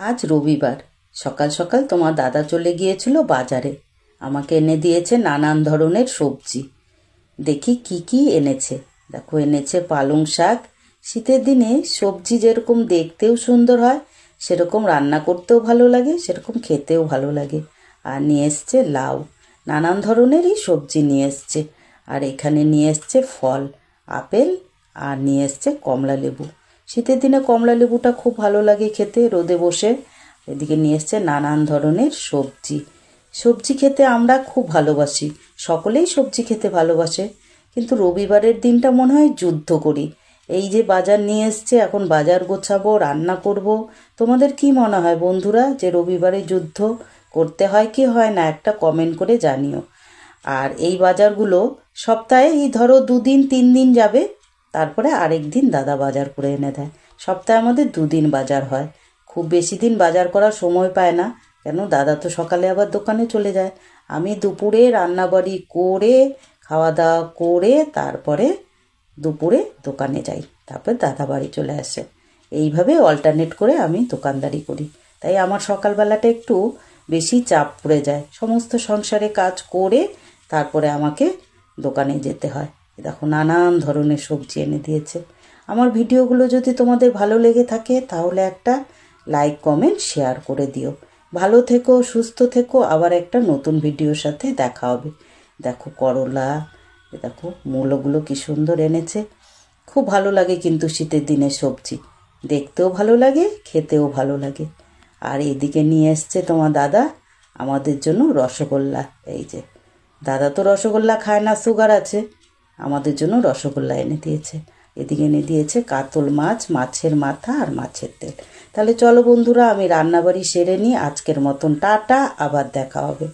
আজ রবিবার সকাল সকাল তোমার দাদা চলে গিয়েছিল বাজারে। আমাকে এনে দিয়েছে নানান ধরনের সবজি। দেখি কি কি এনেছে। দেখো, এনেছে পালং শাক। শীতের দিনে সবজি যেরকম দেখতেও সুন্দর হয়, সেরকম রান্না করতেও ভালো লাগে, সেরকম খেতেও ভালো লাগে। আর নিয়ে এসছে লাউ। নানান ধরনেরই সবজি নিয়ে এসছে। আর এখানে নিয়ে এসছে ফল, আপেল, আর নিয়ে এসছে কমলা লেবু। শীতের দিনে কমলা লেবুটা খুব ভালো লাগে খেতে রোদে বসে। এদিকে নিয়ে এসছে নানান ধরনের সবজি। সবজি খেতে আমরা খুব ভালোবাসি, সকলেই সবজি খেতে ভালোবাসে, কিন্তু রবিবারের দিনটা মনে হয় যুদ্ধ করি। এই যে বাজার নিয়ে এসছে, এখন বাজার গোছাবো, রান্না করব। তোমাদের কি মনে হয় বন্ধুরা, যে রবিবারে যুদ্ধ করতে হয় কি হয় না? একটা কমেন্ট করে জানিও। আর এই বাজারগুলো সপ্তাহে এই ধরো 2 দিন 3 দিন যাবে, তারপরে আরেক দিন দাদা বাজার করে এনে দেয়। সপ্তাহে আমাদের 2 দিন বাজার হয়। খুব বেশি দিন বাজার করার সময় পায় না, কেন দাদা তো সকালে আবার দোকানে চলে যায়। আমি দুপুরে রান্নাবাড়ি করে খাওয়া দাওয়া করে তারপরে দুপুরে দোকানে যাই, তারপর দাদা বাড়ি চলে আসে। এইভাবে অল্টারনেট করে আমি দোকানদারি করি। তাই আমার সকালবেলাটা একটু বেশি চাপ পড়ে যায়। সমস্ত সংসারে কাজ করে তারপরে আমাকে দোকানে যেতে হয়। দেখো, নানান ধরনের সবজি এনে দিয়েছে। আমার ভিডিওগুলো যদি তোমাদের ভালো লেগে থাকে তাহলে একটা লাইক, কমেন্ট, শেয়ার করে দিও। ভালো থেকো, সুস্থ থেকো। আবার একটা নতুন ভিডিওর সাথে দেখা হবে। দেখো করলা, দেখো মূলোগুলো কি সুন্দর এনেছে। খুব ভালো লাগে কিন্তু শীতের দিনের সবজি, দেখতেও ভালো লাগে, খেতেও ভালো লাগে। আর এদিকে নিয়ে এসছে তোমার দাদা আমাদের জন্য রসগোল্লা। এই যে দাদা তো রসগোল্লা খায় না, সুগার আছে, আমাদের জন্য রসগোল্লা এনে দিয়েছে। এদিকে এনে দিয়েছে কাতল মাছ, মাছের মাথা আর মাছের তেল। তাহলে চলো বন্ধুরা, আমি রান্নাবাড়ি সেরে নিই। আজকের মতন টাটা, আবার দেখা হবে।